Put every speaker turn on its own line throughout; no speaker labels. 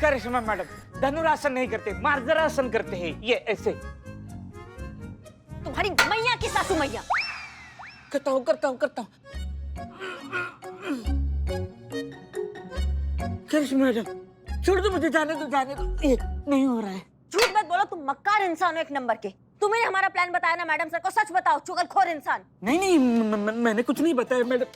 करिश्मा madam, धनुरासन नहीं करते, मार्जरासन करते हैं, ये ऐसे।
तुम्हारी मैया की सासू मैया।
करता हूँ। करिश्मा मैडम, छोड़ दो मुझे, जाने दो। ये नहीं हो रहा है।
झूठ मत बोलो, तुम मक्कार इंसान हो एक नंबर के। तुम्हें हमारा प्लान बताया ना मैडम सर को, सच बताओ चुगलखोर इंसान।
नहीं, मैंने कुछ नहीं बताया मैडम,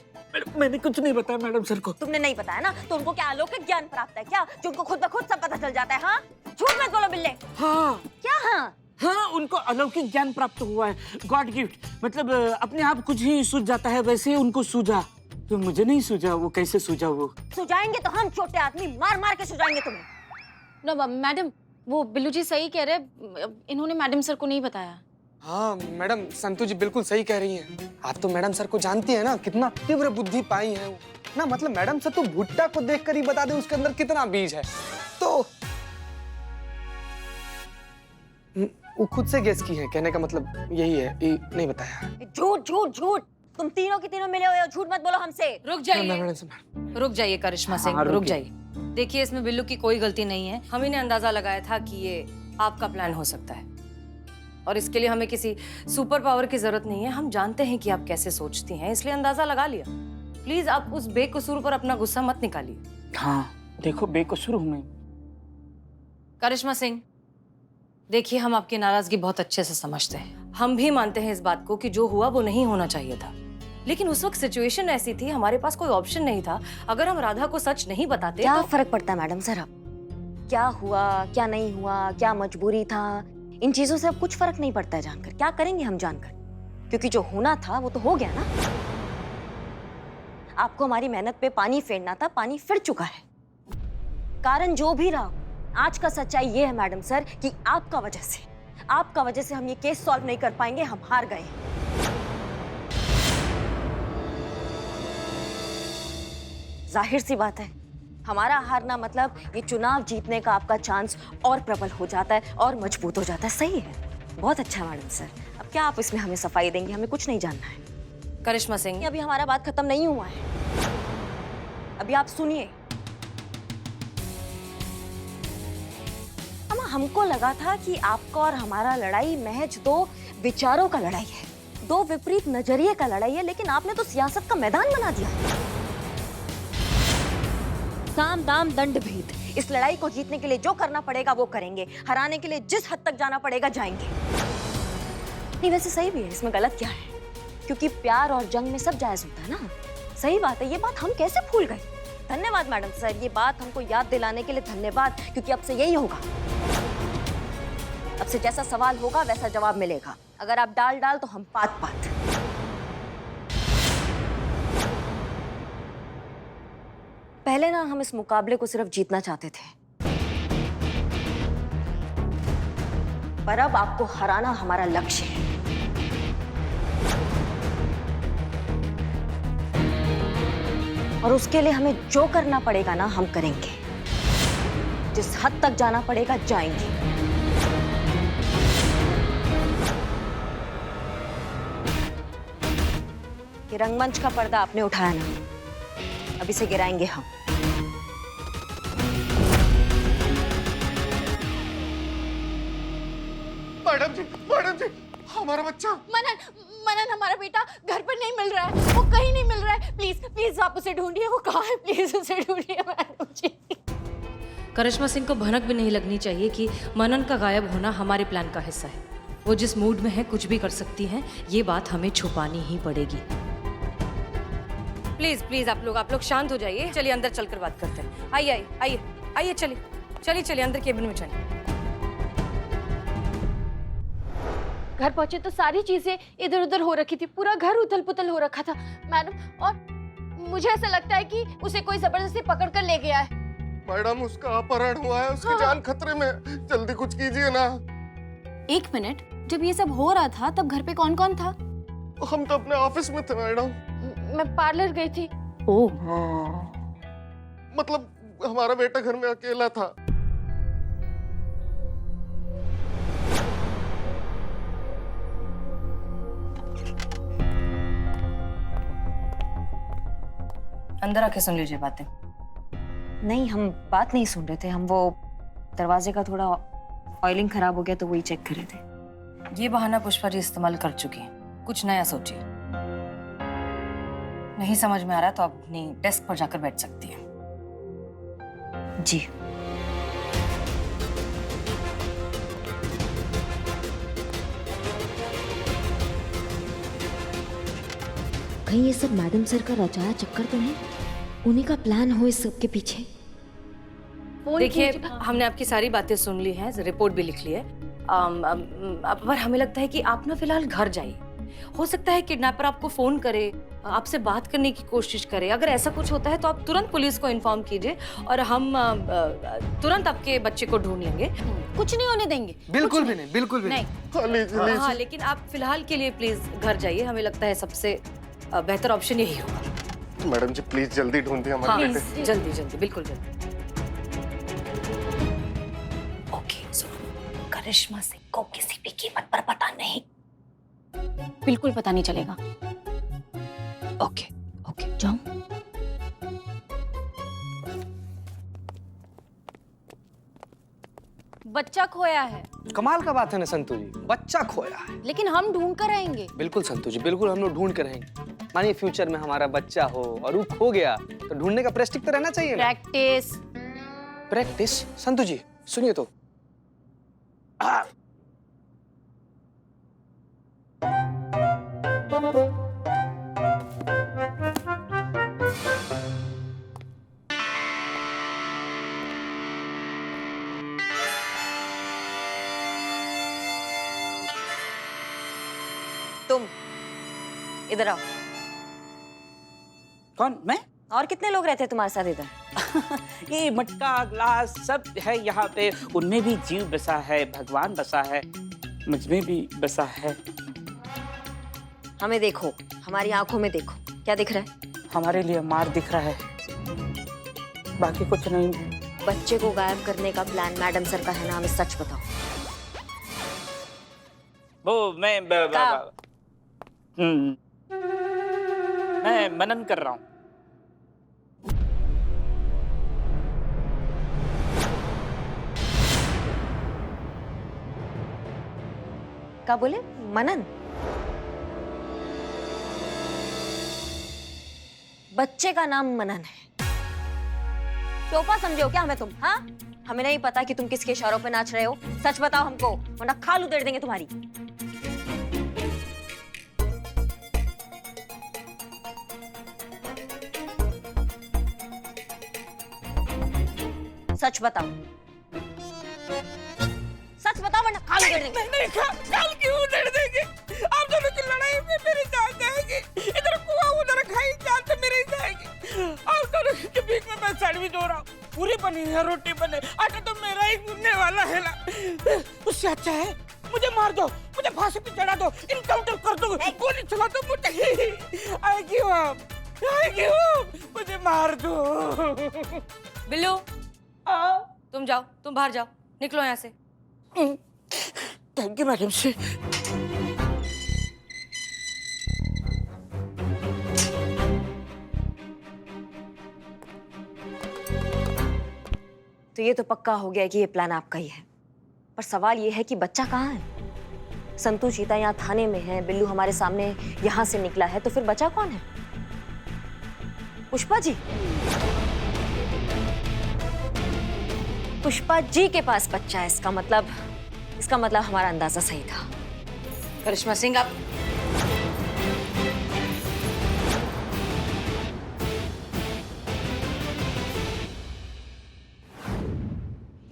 मैंने कुछ नहीं बताया मैडम सर को।
तुमने नहीं बताया ना, तो उनको क्या अलौकिक ज्ञान प्राप्त है क्या, जो उनको खुद ब खुद सब पता चल जाता है? हाँ, झूठ मत बोलो बिल्ले।
हाँ
क्या
हाँ, उनको अलौकिक ज्ञान प्राप्त हुआ है, गॉड गिफ्ट। मतलब अपने आप कुछ ही सूझ जाता है, वैसे उनको सूझा। तो मुझे नहीं सूझा, वो कैसे सूझा? वो
सुझाएंगे तो हम छोटे आदमी मार मार के सुझाएंगे तुम्हें।
नो मैडम, वो बिल्लू जी सही कह रहे, इन्होंने मैडम सर को नहीं बताया।
हाँ मैडम, संतु जी बिल्कुल सही कह रही हैं। आप तो मैडम सर को जानती हैं ना, कितना तीव्र बुद्धि पाई है वो ना। मतलब मैडम सर तो भुट्टा को देखकर ही बता दे उसके अंदर कितना बीज है। तो वो खुद से गेस की है, कहने का मतलब यही है, ये नहीं बताया।
झूठ। तुम तीनों की तीनों मिले हुए हो, झूठ मत बोलो हमसे।
रुक जाइए,
मैडम सर,
रुक जाइए करिश्मा सिंह,
हाँ,
रुक जाइए। देखिए, इसमें बिल्लू की कोई गलती नहीं है। हम ही ने अंदाजा लगाया था कि ये आपका प्लान हो सकता है, और इसके लिए हमें किसी सुपर पावर की जरूरत नहीं है। हम जानते हैं कि आप कैसे सोचती हैं, इसलिए अंदाजा लगा लिया। प्लीज आप उस बेकसूर पर अपना गुस्सा मत निकालिए।
हाँ देखो, बेकसूर हूँ मैं।
करिश्मा सिंह, देखिए, हम आपकी नाराजगी बहुत अच्छे से समझते हैं। हम भी मानते हैं इस बात को कि जो हुआ वो नहीं होना चाहिए था, लेकिन उस वक्त सिचुएशन ऐसी थी, हमारे पास कोई ऑप्शन नहीं था। अगर हम राधा को सच नहीं बताते
क्या
तो...
फर्क पड़ता है मैडम सर? अब क्या हुआ, क्या नहीं हुआ, क्या मजबूरी था, इन चीजों से अब कुछ फर्क नहीं पड़ता है जानकर। क्या करेंगे हम जानकर? क्योंकि जो होना था वो तो हो गया ना। आपको हमारी मेहनत पे पानी फेरना था, पानी फिर चुका है। कारण जो भी रहा, आज का सच्चाई ये है मैडम सर कि आपका वजह से हम ये केस सॉल्व नहीं कर पाएंगे, हम हार गए। जाहिर सी बात है, हमारा हारना मतलब ये चुनाव जीतने का आपका चांस और प्रबल हो जाता है और मजबूत हो जाता है। सही है, बहुत अच्छा मैडम सर। अब क्या आप इसमें हमें सफाई देंगे? हमें कुछ नहीं जानना है।
करिश्मा सिंह,
अभी हमारा बात खत्म नहीं हुआ है, अभी आप सुनिए। हमको लगा था कि आपका और हमारा लड़ाई महज दो विचारों का लड़ाई है, दो विपरीत नजरिए का लड़ाई है, लेकिन आपने तो सियासत का मैदान बना दिया। साम दाम दंड भेद। इस लड़ाई को जीतने के लिए जो करना पड़ेगा वो करेंगे, हराने के लिए जिस हद तक जाना पड़ेगा जाएंगे। नहीं, वैसे सही भी है, इसमें गलत क्या है? क्योंकि प्यार और जंग में सब जायज होता है ना। सही बात है, ये बात हम कैसे भूल गए। धन्यवाद मैडम सर, ये बात हमको याद दिलाने के लिए धन्यवाद। क्योंकि अब से यही होगा, अब से जैसा सवाल होगा वैसा जवाब मिलेगा। अगर आप डाल तो हम पात। पहले ना हम इस मुकाबले को सिर्फ जीतना चाहते थे, पर अब आपको हराना हमारा लक्ष्य है। और उसके लिए हमें जो करना पड़ेगा ना, हम करेंगे। जिस हद तक जाना पड़ेगा जाएंगे। ये रंगमंच का पर्दा आपने उठाया ना, अब इसे गिराएंगे हम।
मैडम जी, हमारा बच्चा
मनन हमारा बेटा घर पर नहीं मिल रहा है, वो कहीं नहीं मिल रहा है। प्लीज आप उसे ढूंढिए, वो कहाँ है? प्लीज उसे ढूंढिए मैडम जी।
करिश्मा सिंह को भनक भी नहीं लगनी चाहिए कि मनन का गायब होना हमारे प्लान का हिस्सा है। वो जिस मूड में है कुछ भी कर सकती हैं, ये बात हमें छुपानी ही पड़ेगी। प्लीज आप लोग शांत हो जाइए। चलिए अंदर चलकर बात करते हैं। आइए, चलिए अंदर केबिन में चलिए।
घर पहुंचे तो सारी चीजें इधर उधर हो रखी थी, पूरा घर उथल पुथल हो रखा था मैडम। और मुझे ऐसा लगता है कि उसे कोई जबरदस्ती पकड़ कर ले गया है।
मैडम, उसका अपहरण हुआ है, उसकी जान खतरे में, जल्दी कुछ कीजिए ना।
एक मिनट, जब ये सब हो रहा था तब घर पे कौन कौन था?
हम तो अपने ऑफिस में थे मैडम।
मैं पार्लर गई थी।
ओह,
मतलब हमारा बेटा घर में अकेला था।
अंदर आके सुन लीजिए बातें।
नहीं, हम बात नहीं सुन रहे थे, हम वो दरवाजे का थोड़ा ऑयलिंग खराब हो गया तो वही चेक कर रहे थे।
ये बहाना पुष्पा जी इस्तेमाल कर चुकी हैं। कुछ नया सोचिए। नहीं समझ में आ रहा तो आप अपनी डेस्क पर जाकर बैठ सकती हैं।
जी।
कहीं ये सब मैडम सर का रचाया चक्कर तो नहीं? उन्हीं का प्लान हो इस सब के पीछे?
देखिए, हमने आपकी सारी बातें सुन ली हैं, रिपोर्ट भी लिख ली है। पर हमें लगता है कि आप ना फिलहाल घर जाइए। हो सकता है किडनैपर आपको फोन करे, आपसे बात करने की कोशिश करे। अगर ऐसा कुछ होता है तो आप तुरंत पुलिस को इन्फॉर्म कीजिए और हम तुरंत आपके बच्चे को ढूंढ लेंगे।
कुछ नहीं होने देंगे।
बिल्कुल भी नहीं, बिल्कुल भी
नहीं। हाँ, लेकिन आप फिलहाल के लिए प्लीज घर जाइए। हमें लगता है सबसे बेहतर ऑप्शन यही होगा।
मैडम जी प्लीज जल्दी ढूंढिए हमारे
हाँ,
बेटे।
जल्दी जल्दी, बिल्कुल जल्दी। ओके, सुनो, करिश्मा सिंह को किसी भी कीमत पर पता नहीं।
बिल्कुल पता नहीं चलेगा।
ओके ओके,
जाऊं?
बच्चा खोया है,
कमाल का बात है ना संतु जी, बच्चा खोया है।
लेकिन हम ढूंढ कर आएंगे।
बिल्कुल संतु जी, बिल्कुल हम लोग ढूंढ कर रहेंगे। मानिए फ्यूचर में हमारा बच्चा हो और वो खो गया तो ढूंढने का प्रेस्टिज तो रहना चाहिए ना।
प्रैक्टिस।
प्रैक्टिस? संतु जी सुनिए तो।
तुम इधर आओ।
कौन? मैं?
और कितने लोग रहते हैं तुम्हारे साथ इधर?
ये मटका ग्लास सब है यहाँ पे। उनमें भी जीव बसा है, भगवान बसा है, मुझ में भी बसा है।
हमें देखो, हमारी आंखों में देखो, क्या दिख रहा है?
हमारे लिए मार दिख रहा है, बाकी कुछ नहीं।
बच्चे को गायब करने का प्लान मैडम सर का है ना? हमें सच बताओ।
वो मैं मनन कर रहा हूँ।
क्या बोले? मनन? बच्चे का नाम मनन है। टोपा समझे हो क्या हमें तुम? हाँ, हमें नहीं पता कि तुम किसके इशारों पे नाच रहे हो। सच बताओ हमको, वरना खाल उधेड़ देंगे तुम्हारी। सच बताओ, सच बताओ वरना खाल उधेड़ देंगे।
नहीं, खाल क्यों उधेड़ देंगे? आप दोनों की लड़ाई में मेरी जान जाएगी। इधर कुआं उधर खाई, जान तो मेरी जाएगी। आप दोनों के बीच में मैं सैंडविच हो रहा हूँ। पूरी बनी है, रोटी बने, आटा तो मेरा ही गूंदने वाला है ना। उससे अच्छा है मुझे मार दो, मुझे फांसी पे चढ़ा दो, इनकाउंटर कर दो, गोली चला दो मुझे। आएगी वो, आएगी वो, मुझे मार दो।
बिल्लू, तुम जाओ, तुम बाहर जाओ, निकलो यहाँ से।
थैंक यू मैडम जी।
तो ये तो पक्का हो गया कि ये प्लान आपका ही है, पर सवाल ये है कि बच्चा कहाँ है? संतु चीता यहाँ थाने में है, बिल्लू हमारे सामने यहाँ से निकला है, तो फिर बचा कौन है? पुष्पा जी। पुष्पा जी के पास बच्चा है, इसका मतलब हमारा अंदाजा सही था।
करिश्मा सिंह, आप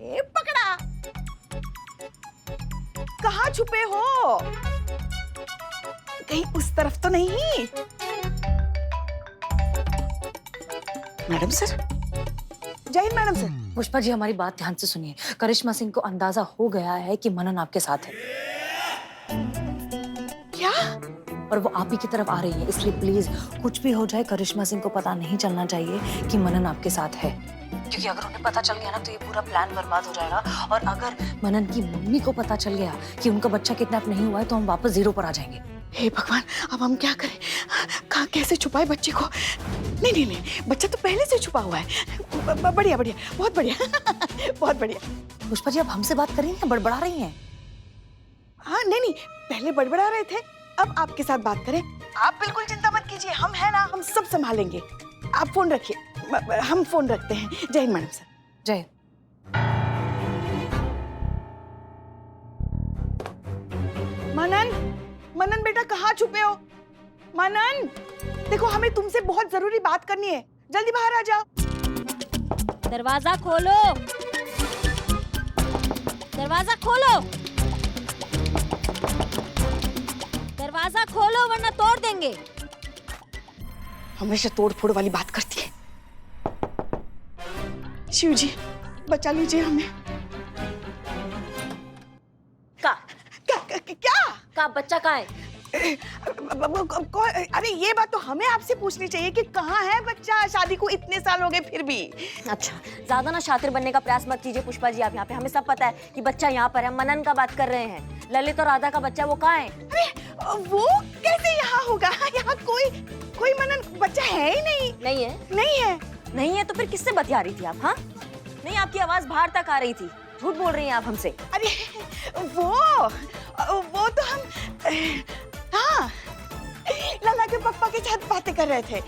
ए, पकड़ा। कहाँ छुपे हो? कहीं उस तरफ तो नहीं? मैडम सर, जय हिंद मैडम सर।
पुष्पा जी, हमारी बात ध्यान से सुनिए। करिश्मा सिंह को अंदाजा हो गया है कि मनन आपके साथ है।
क्या?
और वो आप ही की तरफ आ रही है, इसलिए प्लीज कुछ भी हो जाए करिश्मा सिंह को पता नहीं चलना चाहिए कि मनन आपके साथ है। क्योंकि अगर उन्हें पता चल गया ना तो ये पूरा प्लान बर्बाद हो जाएगा। और अगर मनन की मम्मी को पता चल गया कि उनका बच्चा किडनैप नहीं हुआ है तो हम वापस जीरो पर आ जाएंगे।
हे भगवान, अब हम क्या करें? कहाँ कैसे छुपाए बच्चे को? नहीं नहीं नहीं, बच्चा तो पहले से छुपा हुआ है। बढ़िया बढ़िया, बहुत बढ़िया बहुत बढ़िया।
पुष्पा जी, आप हमसे बात कर रही हैं, बड़बड़ा रही हैं?
हाँ नहीं नहीं, पहले बड़बड़ा रहे थे, अब आपके साथ बात करें। आप बिल्कुल चिंता मत कीजिए, हम है ना, हम सब संभालेंगे। आप फोन रखिए, हम फोन रखते हैं। जय हिंद मैडम सर।
जय।
मनन, मनन बेटा कहाँ छुपे हो? मनन, देखो हमें तुमसे बहुत जरूरी बात करनी है, जल्दी बाहर आ जाओ।
दरवाजा खोलो, दरवाजा खोलो, दरवाजा खोलो वरना तोड़ देंगे।
हमेशा तोड़ फोड़ वाली बात करती है। शिव जी बचा लीजिए हमें।
का
क्या
बच्चा कहाँ है?
अरे ये बात तो हमें आपसे पूछनी चाहिए कि कहाँ है बच्चा। शादी को इतने साल हो गए फिर भी।
अच्छा, ज्यादा ना शातिर बनने का प्रयास मत कीजिए पुष्पा जी। आप यहाँ पे, हमें सब पता है कि बच्चा यहाँ पर है। मनन का बात कर रहे हैं, ललित और राधा का बच्चा, वो कहाँ है?
अरे वो कैसे यहाँ होगा? यहाँ कोई मनन बच्चा है ही नहीं।
नहीं है?
नहीं है।
नहीं है तो फिर किससे बतिया रही थी आप? हाँ नहीं, आपकी आवाज बाहर तक आ रही थी। झूठ बोल रही हैं आप हमसे।
अरे वो तो हम, हाँ, लला के पप्पा के साथ बातें कर रहे थे।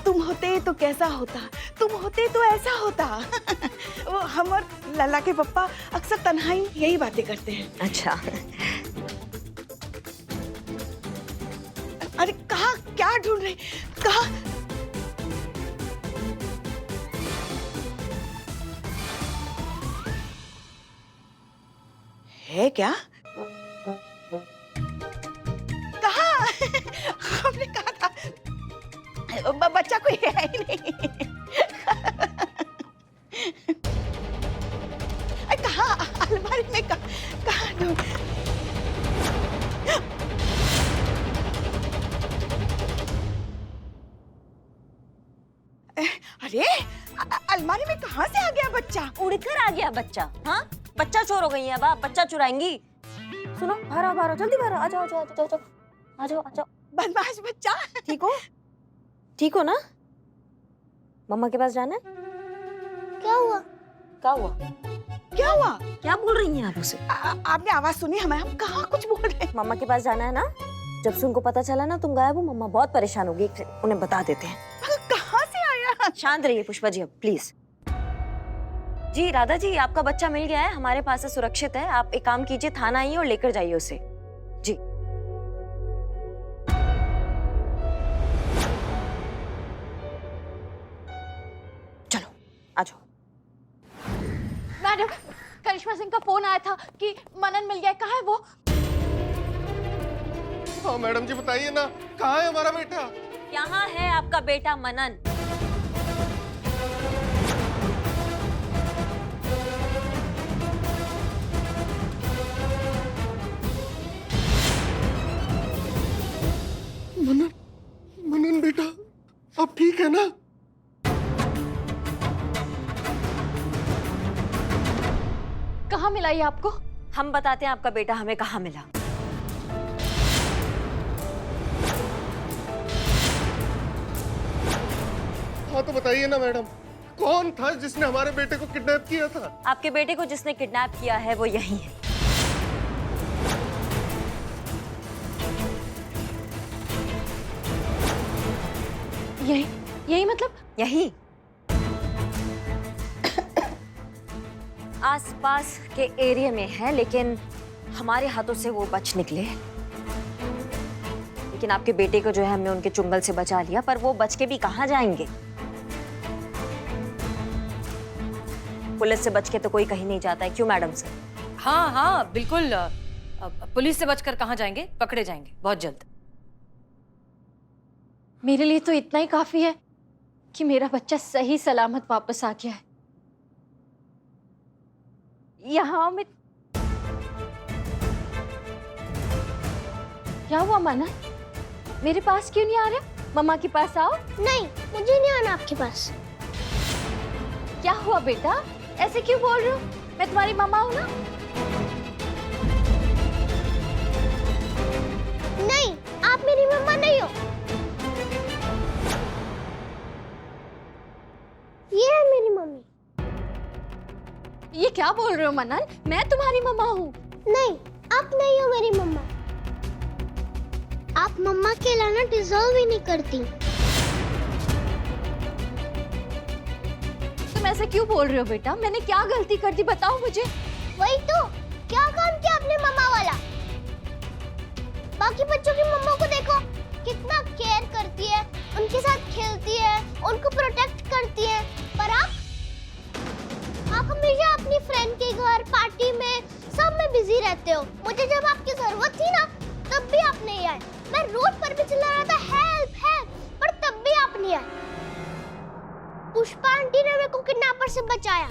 तुम होते तो कैसा होता, तुम होते तो ऐसा होता। वो हम और लला के पप्पा अक्सर तन्हाई यही बातें करते हैं।
अच्छा,
अरे कहाँ, क्या ढूंढ रहे, कहाँ? है क्या? कहाँ? हमने कहा था बच्चा कोई है ही नहीं। कहाँ? अलमारी में कहाँ ढूंढ? अरे अलमारी में कहाँ से आ गया बच्चा?
उड़कर आ गया बच्चा। हाँ, बच्चा चोर हो गई है। अब आप बच्चा चुराएंगी? सुनो, बाहर आओ, बाहर आओ, जल्दी बाहर आओ। आ जाओ, आ जाओ, आ जाओ, आ जाओ, आ जाओ।
बदमाश बच्चा।
ठीक हो? ठीक हो ना? मम्मा के पास जाना है? क्या हुआ? क्या हुआ?
क्या हुआ?
क्या बोल रही हैं आप उसे?
आपने आवाज सुनी? हम कहाँ कुछ बोल रहे हैं।
मम्मा के पास जाना है ना? जब से उनको पता चला ना तुम गायब हो, मम्मा बहुत परेशान होगी। उन्हें बता देते हैं।
कहाँ से आया?
शांत रहिए पुष्पा जी अब प्लीज। जी राधा जी, आपका बच्चा मिल गया है, हमारे पास है, सुरक्षित है। आप एक काम कीजिए, थाना आइए और लेकर जाइए उसे। जी चलो, आ जाओ।
मैडम, करिश्मा सिंह का फोन आया था कि मनन मिल गया। कहाँ है वो?
हाँ मैडम जी बताइए ना, कहाँ है हमारा बेटा?
यहाँ है आपका बेटा मनन।
मनन बेटा अब ठीक है ना?
कहाँ मिला ये आपको?
हम बताते हैं आपका बेटा हमें कहाँ मिला।
हाँ तो बताइए ना मैडम, कौन था जिसने हमारे बेटे को किडनैप किया था?
आपके बेटे को जिसने किडनैप किया है वो यही है।
यही मतलब?
यही आसपास के एरिया में है, लेकिन हमारे हाथों से वो बच निकले। लेकिन आपके बेटे को जो है हमने उनके चुंगल से बचा लिया, पर वो बच के भी कहाँ जाएंगे? पुलिस से बच के तो कोई कहीं नहीं जाता है, क्यों मैडम सर?
हाँ हाँ बिल्कुल। पुलिस से बचकर कहाँ जाएंगे? पकड़े जाएंगे बहुत जल्द।
मेरे लिए तो इतना ही काफी है कि मेरा बच्चा सही सलामत वापस आ गया है। यहाँ में क्या हुआ मनन? मेरे पास क्यों नहीं आ रहे? मम्मा के पास आओ।
नहीं, मुझे नहीं आना आपके पास।
क्या हुआ बेटा? ऐसे क्यों बोल रहे हो? मैं तुम्हारी मम्मा हूँ ना।
नहीं, आप मेरी मम्मा नहीं हो।
ये क्या बोल रहे हो मनन? मैं तुम्हारी मम्मा हूँ।
नहीं, आप नहीं हो मेरी मम्मा। आप मम्मा कहलाना डिजर्व ही नहीं करती।
तुम ऐसे क्यों बोल रहे हो बेटा? मैंने क्या गलती कर दी बताओ मुझे।
वही तो, क्या काम किया आपने मम्मा वाला? बाकी बच्चों की मम्मा को देखो, कितना केयर करती है, उनके साथ खेलती है, उनको प्रोटेक्ट करती है। पर आप हमेशा अपनी फ्रेंड के घर, पार्टी में, सब में बिजी रहते हो। मुझे जब आपकी जरूरत थी ना, तब भी आप नहीं आए। मैं रोड पर भी चिल्ला रहा था हेल्प हेल्प, पर तब भी आप नहीं आए। पुष्पा आंटी ने मेरे को किडनैपर से बचाया,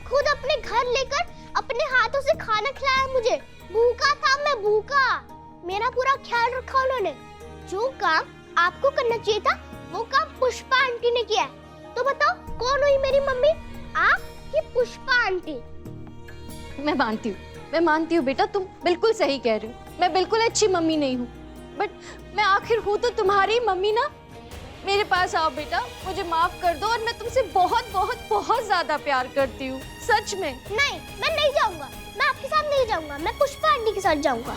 खुद अपने घर लेकर अपने हाथों से खाना खिलाया मुझे। भूखा था मैं, भूखा। मेरा पूरा ख्याल रखा उन्होंने। जो काम आपको करना चाहिए था, वो काम पुष्पा आंटी ने किया है। तो बताओ, कौन हुई मेरी मम्मी, आप कि पुष्पा आंटी?
मैं मानती हूँ बेटा, तुम बिल्कुल सही कह रहे हो। मैं बिल्कुल अच्छी मम्मी नहीं हूँ, बट मैं आखिर हूँ तो तुम्हारी मम्मी ना। मेरे पास आओ बेटा, मुझे माफ कर दो, और मैं तुमसे बहुत बहुत बहुत ज्यादा प्यार करती हूँ, सच में।
नहीं, मैं नहीं जाऊंगा। मैं आपके साथ नहीं जाऊंगा, मैं पुष्पा आंटी के साथ जाऊंगा।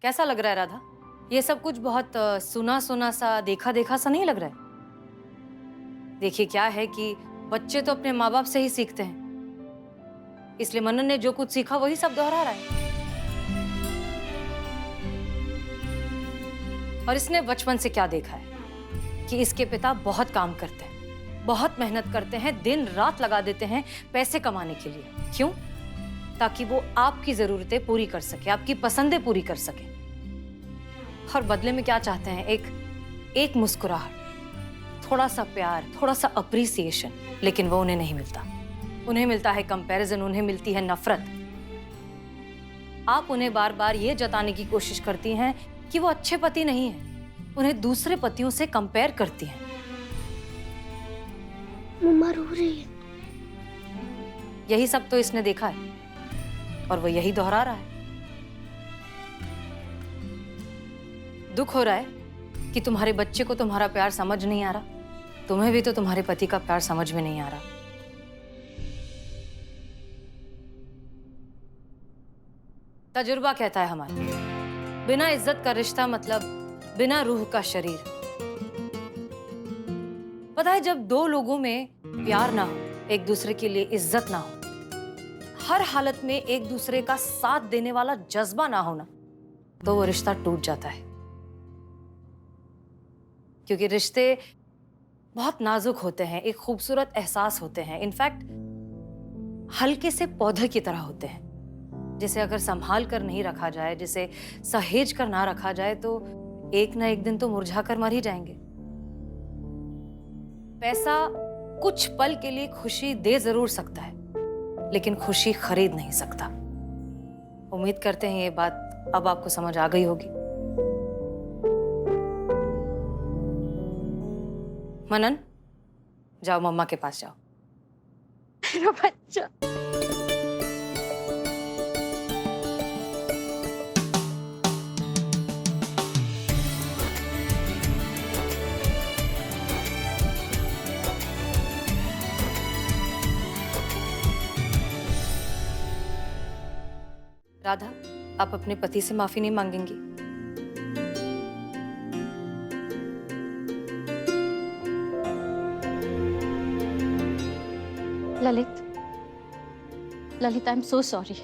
कैसा लग रहा है राधा? ये सब कुछ बहुत सुना सुना सा, देखा देखा सा नहीं लग रहा है? देखिए क्या है कि बच्चे तो अपने माँ बाप से ही सीखते हैं, इसलिए मनन ने जो कुछ सीखा वही सब दोहरा रहा है। और इसने बचपन से क्या देखा है कि इसके पिता बहुत काम करते हैं, बहुत मेहनत करते हैं, दिन रात लगा देते हैं पैसे कमाने के लिए। क्यों? ताकि वो आपकी जरूरतें पूरी कर सके, आपकी पसंदें पूरी कर सके। और बदले में क्या चाहते हैं? एक मुस्कुराहट, थोड़ा सा प्यार, थोड़ा सा अप्रिसिएशन। लेकिन वो उन्हें नहीं मिलता। उन्हें मिलता है कंपैरिजन, उन्हें मिलती है नफरत। आप उन्हें बार बार ये जताने की कोशिश करती हैं कि वो अच्छे पति नहीं हैं, उन्हें दूसरे पतियों से कंपेयर करती हैं।
मम्मा रो रही है।
यही सब तो इसने देखा है और वो यही दोहरा रहा है। दुख हो रहा है कि तुम्हारे बच्चे को तुम्हारा प्यार समझ नहीं आ रहा, तुम्हें भी तो तुम्हारे पति का प्यार समझ में नहीं आ रहा। तजुर्बा कहता है हमारा, बिना इज्जत का रिश्ता मतलब बिना रूह का शरीर। पता है, जब दो लोगों में प्यार ना हो, एक दूसरे के लिए इज्जत ना हो, हर हालत में एक दूसरे का साथ देने वाला जज्बा ना होना, तो वो रिश्ता टूट जाता है। क्योंकि रिश्ते बहुत नाजुक होते हैं, एक खूबसूरत एहसास होते हैं, इनफैक्ट हल्के से पौधे की तरह होते हैं, जिसे अगर संभाल कर नहीं रखा जाए, जिसे सहेज कर ना रखा जाए, तो एक ना एक दिन तो मुरझा कर मर ही जाएंगे। पैसा कुछ पल के लिए खुशी दे जरूर सकता है, लेकिन खुशी खरीद नहीं सकता। उम्मीद करते हैं ये बात अब आपको समझ आ गई होगी। मनन, जाओ मम्मा के पास जाओ।
मेरा बच्चा।
राधा, आप अपने पति से माफी नहीं मांगेंगी?
Lalit, I am so sorry.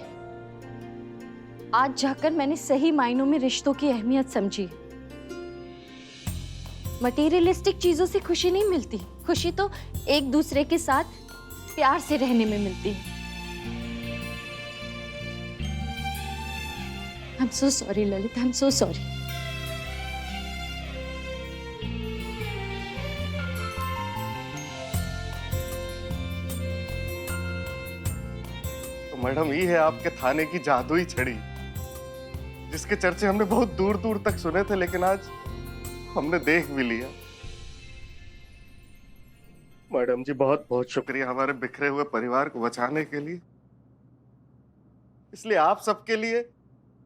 आज जाकर मैंने सही मायनों में रिश्तों की अहमियत समझी। मटेरियलिस्टिक चीजों से खुशी नहीं मिलती, खुशी तो एक दूसरे के साथ प्यार से रहने में मिलती है। आई am so sorry Lalit, I am so sorry.
Madam, ये है आपके थाने की जादुई छड़ी, जिसके चर्चे हमने बहुत दूर दूर तक सुने थे, लेकिन आज हमने देख भी लिया। मैडम जी, बहुत बहुत शुक्रिया हमारे बिखरे हुए परिवार को बचाने के लिए। इसलिए आप सबके लिए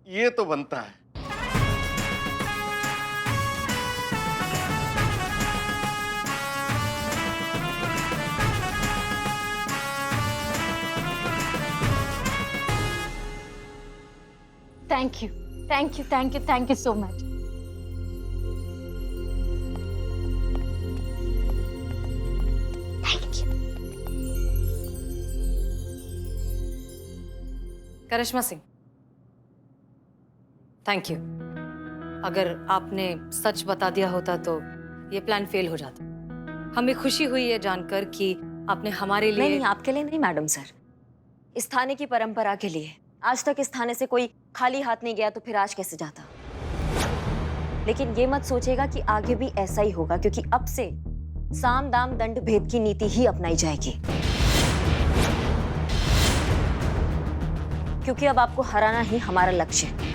ये तो बनता है।
Thank you thank you thank you thank you so much.
Thank you.
Karishma Singh, thank you. अगर आपने सच बता दिया होता तो ये प्लान फेल हो जाता। हमें खुशी हुई है जानकर कि आपने हमारे लिए
नहीं, आपके लिए नहीं मैडम सर, इस थाने की परंपरा के लिए। आज तक इस थाने से कोई खाली हाथ नहीं गया, तो फिर आज कैसे जाता। लेकिन ये मत सोचेगा कि आगे भी ऐसा ही होगा, क्योंकि अब से साम दाम दंड भेद की नीति ही अपनाई जाएगी। क्योंकि अब आपको हराना ही हमारा लक्ष्य है।